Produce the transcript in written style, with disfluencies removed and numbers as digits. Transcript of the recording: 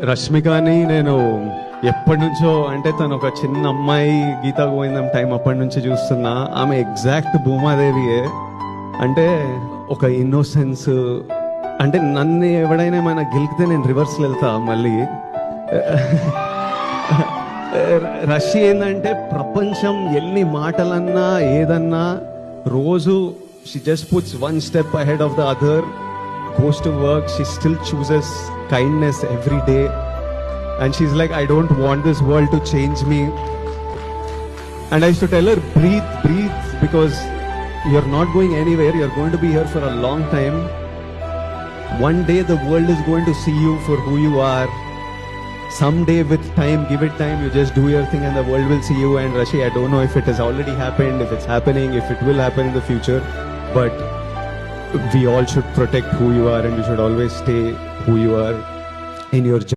రష్మికని నేను ఎప్పటి నుంచో, అంటే తను ఒక చిన్న అమ్మాయి, గీతా గోవిందం టైం అప్పటి నుంచి చూస్తున్నా. ఆమె ఎగ్జాక్ట్ భూమాదేవియే. అంటే ఒక ఇన్నోసెన్స్, అంటే నన్ను ఎవడైనా ఏమైనా గెలికితే నేను రివర్స్లో వెళ్తా మళ్ళీ. రషి ఏంటంటే ప్రపంచం ఎన్ని మాటలన్నా ఏదన్నా రోజు she just puts one step ahead of the other, goes to work, she still chooses kindness every day, and she's like, I don't want this world to change me. And I used to tell her, breathe, because you're not going anywhere, you're going to be here for a long time. One day the world is going to see you for who you are. Someday, with time, give it time, you just do your thing and the world will see you. And Rashi, I don't know if it has already happened, if it's happening, if it will happen in the future, but we all should protect who you are, and you should always stay who you are in your job.